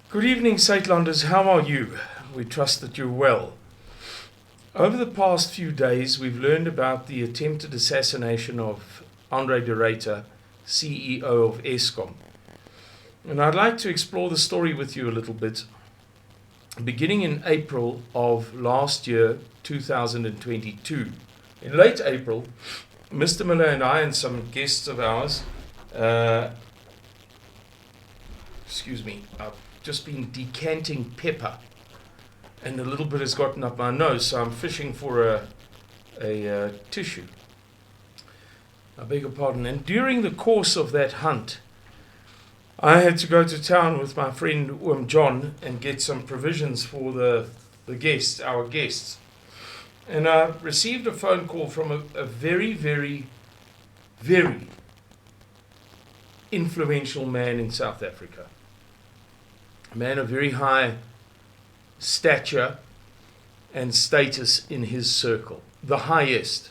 Good evening, Suidlanders. How are you? We trust that you're well. Over the past few days, we've learned about the attempted assassination of Andre de Ruyter, CEO of Eskom. And I'd like to explore the story with you a little bit. Beginning in April of last year, 2022. In late April, Mr. Miller and I and some guests of ours, I've just been decanting pepper and a little bit has gotten up my nose, so I'm fishing for a tissue. I beg your pardon. And during the course of that hunt, I had to go to town with my friend John and get some provisions for our guests. And I received a phone call from a very, very, very influential man in South Africa. A man of very high stature and status in his circle, the highest.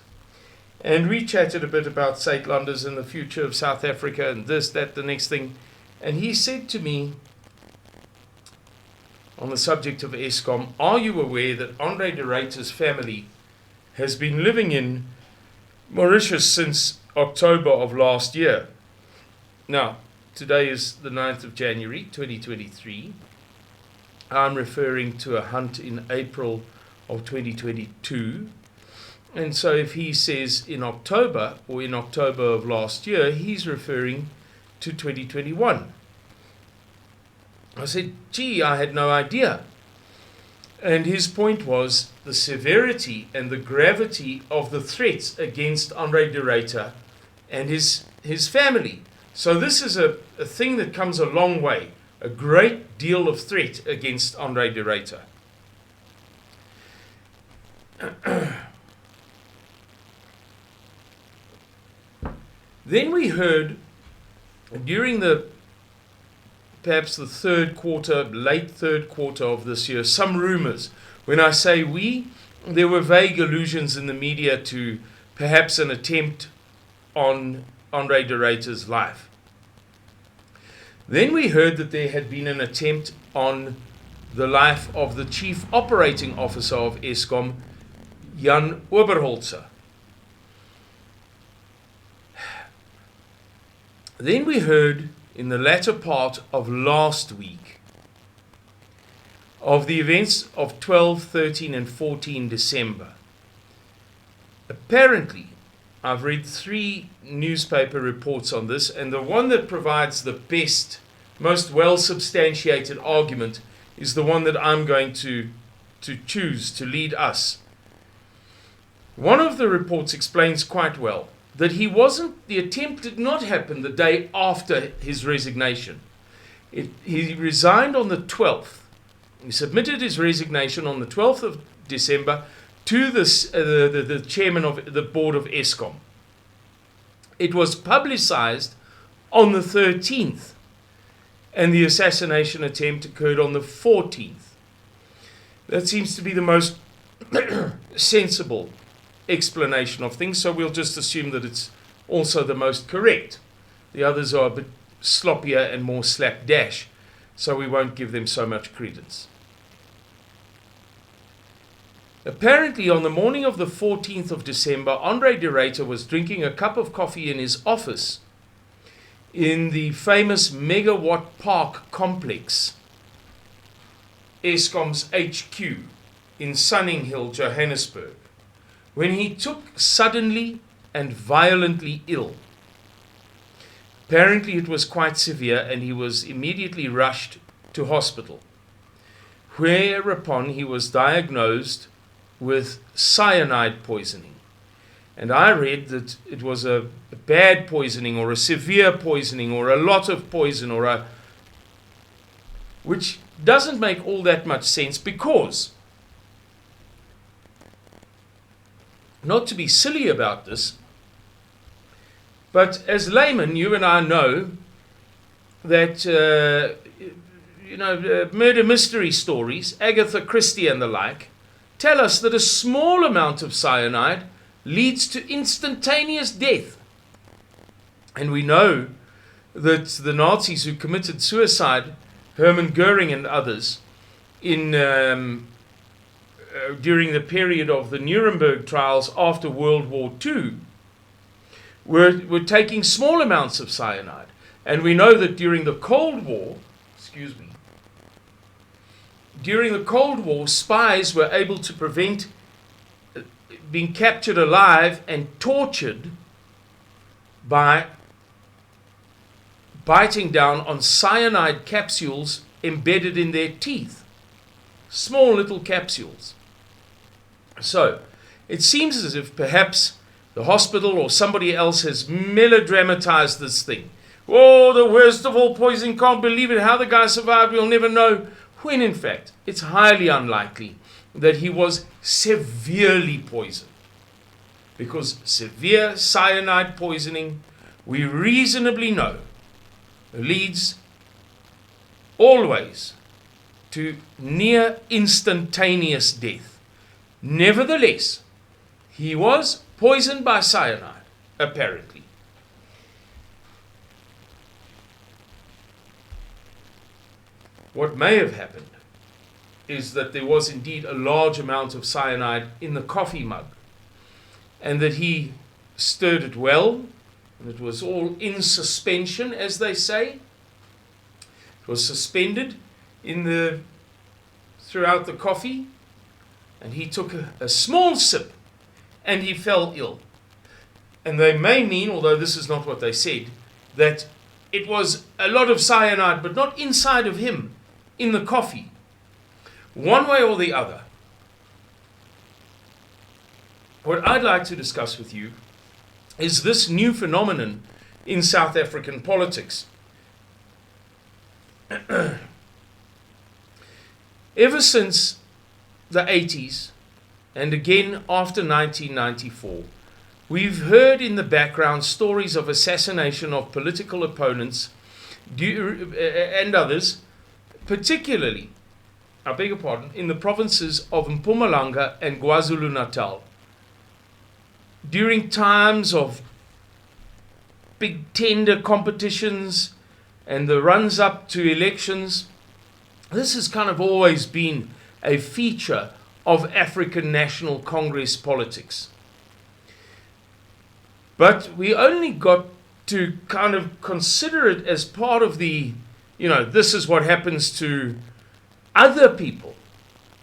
And we chatted a bit about Suidlanders and the future of South Africa and this, that, the next thing. And he said to me, on the subject of Eskom, are you aware that Andre de Ruyter's family has been living in Mauritius since October of last year? Now, today is the 9th of January, 2023. I'm referring to a hunt in April of 2022. And so if he says in October or in October of last year, he's referring to 2021. I said, gee, I had no idea. And his point was the severity and the gravity of the threats against Andre de Ruyter and his family. So this is a thing that comes a long way, a great deal of threat against Andre de Ruyter. Then we heard during perhaps the late third quarter of this year, some rumors. When I say we, there were vague allusions in the media to perhaps an attempt on Andre de Ruyter's life. Then we heard that there had been an attempt on the life of the chief operating officer of Eskom, Jan Oberholzer. Then we heard in the latter part of last week of the events of 12, 13 and 14 December. Apparently, I've read 3 newspaper reports on this, and the one that provides the best, most well-substantiated argument is the one that I'm going to choose to lead us. One of the reports explains quite well that the attempt did not happen the day after his resignation. He resigned on the 12th. He submitted his resignation on the 12th of December to the chairman of the board of Eskom. It was publicized on the 13th, and the assassination attempt occurred on the 14th. That seems to be the most sensible explanation of things, so we'll just assume that it's also the most correct. The others are a bit sloppier and more slapdash, so we won't give them so much credence. Apparently, on the morning of the 14th of December, Andre de Ruyter was drinking a cup of coffee in his office in the famous Megawatt Park complex, Eskom's HQ, in Sunninghill, Johannesburg, when he took suddenly and violently ill. Apparently it was quite severe and he was immediately rushed to hospital, whereupon he was diagnosed with cyanide poisoning. And I read that it was a bad poisoning or a severe poisoning or a lot of poison which doesn't make all that much sense because, not to be silly about this, but as laymen, you and I know that, murder mystery stories, Agatha Christie and the like, tell us that a small amount of cyanide leads to instantaneous death. And we know that the Nazis who committed suicide Hermann Goering and others in during the period of the Nuremberg trials after World War II were taking small amounts of cyanide. And we know that during the Cold War, during the Cold War, spies were able to prevent being captured alive and tortured by biting down on cyanide capsules embedded in their teeth. Small little capsules. So, it seems as if perhaps the hospital or somebody else has melodramatized this thing. Oh, the worst of all poisoning, can't believe it, how the guy survived, we'll never know. When in fact, it's highly unlikely that he was severely poisoned. Because severe cyanide poisoning, we reasonably know, leads always to near instantaneous death. Nevertheless, he was poisoned by cyanide, apparently. What may have happened is that there was indeed a large amount of cyanide in the coffee mug, and that he stirred it well, and it was all in suspension, as they say. It was suspended throughout the coffee, and he took a small sip, and he fell ill. And they may mean, although this is not what they said, that it was a lot of cyanide, but not inside of him, in the coffee. One way or the other, what I'd like to discuss with you is this new phenomenon in South African politics. Ever since the 80s, and again after 1994, we've heard in the background stories of assassination of political opponents and others, particularly, I beg your pardon, in the provinces of Mpumalanga and KwaZulu-Natal. During times of big tender competitions and the runs up to elections, this has kind of always been a feature of African National Congress politics. But we only got to kind of consider it as part of the, this is what happens to other people,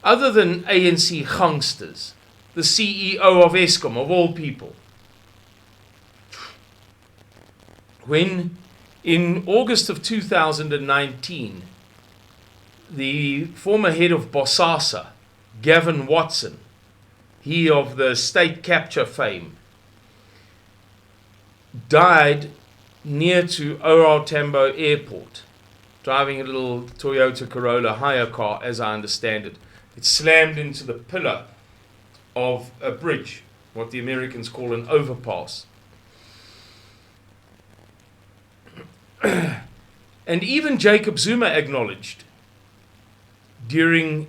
other than ANC gangsters, the CEO of Eskom, of all people. When in August of 2019, the former head of Bosasa, Gavin Watson, he of the state capture fame, died near to OR Tambo Airport, driving a little Toyota Corolla hire car, as I understand it. It slammed into the pillar of a bridge, what the Americans call an overpass. And even Jacob Zuma acknowledged during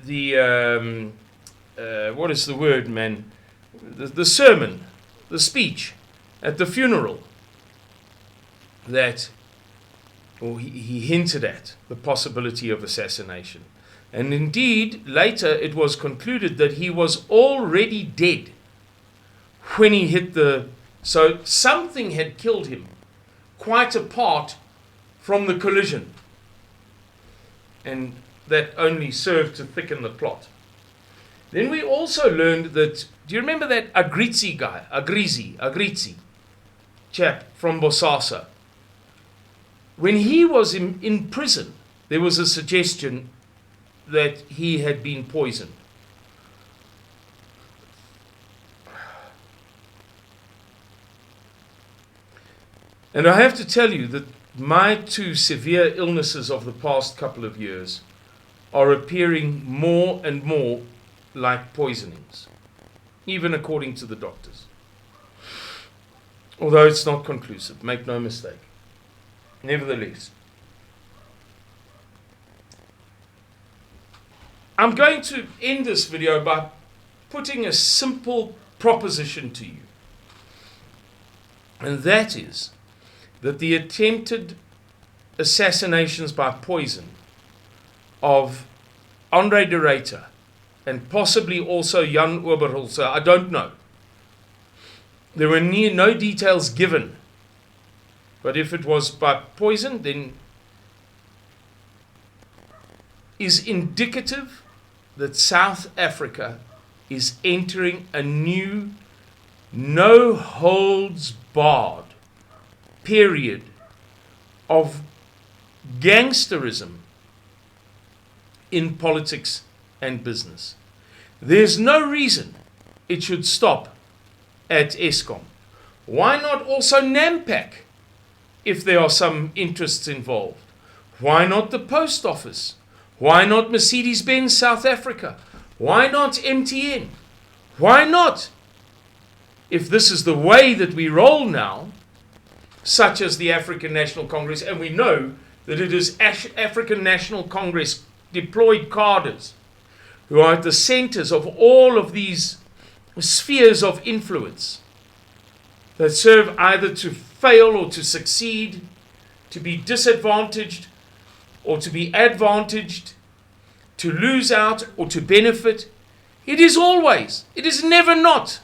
the, what is the word, man? The sermon, the speech at the funeral, that, or he hinted at the possibility of assassination. And indeed, later it was concluded that he was already dead when he hit so something had killed him, quite apart from the collision. And that only served to thicken the plot. Then we also learned that, do you remember that Agrizi guy, Agrizi chap from Bosasa? When he was in prison, there was a suggestion that he had been poisoned. And I have to tell you that my two severe illnesses of the past couple of years are appearing more and more like poisonings, even according to the doctors. Although it's not conclusive, make no mistake. Nevertheless, I'm going to end this video by putting a simple proposition to you. And that is that the attempted assassinations by poison of Andre de Ruyter and possibly also Jan Oberholzer, I don't know. There were no details given. But if it was by poison, then is indicative that South Africa is entering a new no-holds-barred period of gangsterism in politics and business. There's no reason it should stop at Eskom. Why not also Nampak if there are some interests involved? Why not the post office? Why not Mercedes-Benz South Africa? Why not MTN? Why not? If this is the way that we roll now, such as the African National Congress, and we know that it is African National Congress deployed cadres who are at the centers of all of these spheres of influence that serve either to fail or to succeed, to be disadvantaged or to be advantaged, to lose out or to benefit. It is always, it is never not.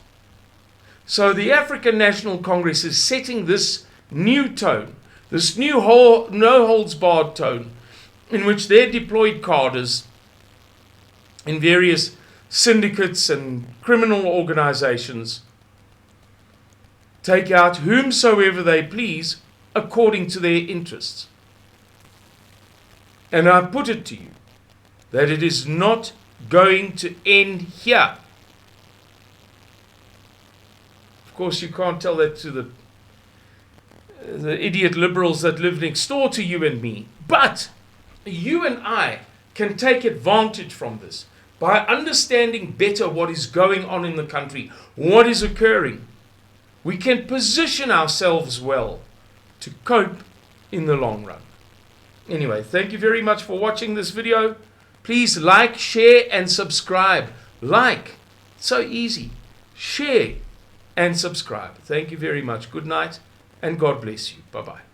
So the African National Congress is setting this new tone, this new no-holds-barred tone, in which their deployed cadres in various syndicates and criminal organizations take out whomsoever they please according to their interests. And I put it to you that it is not going to end here. Of course, you can't tell that to the idiot liberals that live next door to you and me. But you and I can take advantage from this by understanding better what is going on in the country, what is occurring. We can position ourselves well to cope in the long run. Anyway, thank you very much for watching this video. Please like, share, and subscribe. Like, so easy. Share and subscribe. Thank you very much. Good night, and God bless you. Bye-bye.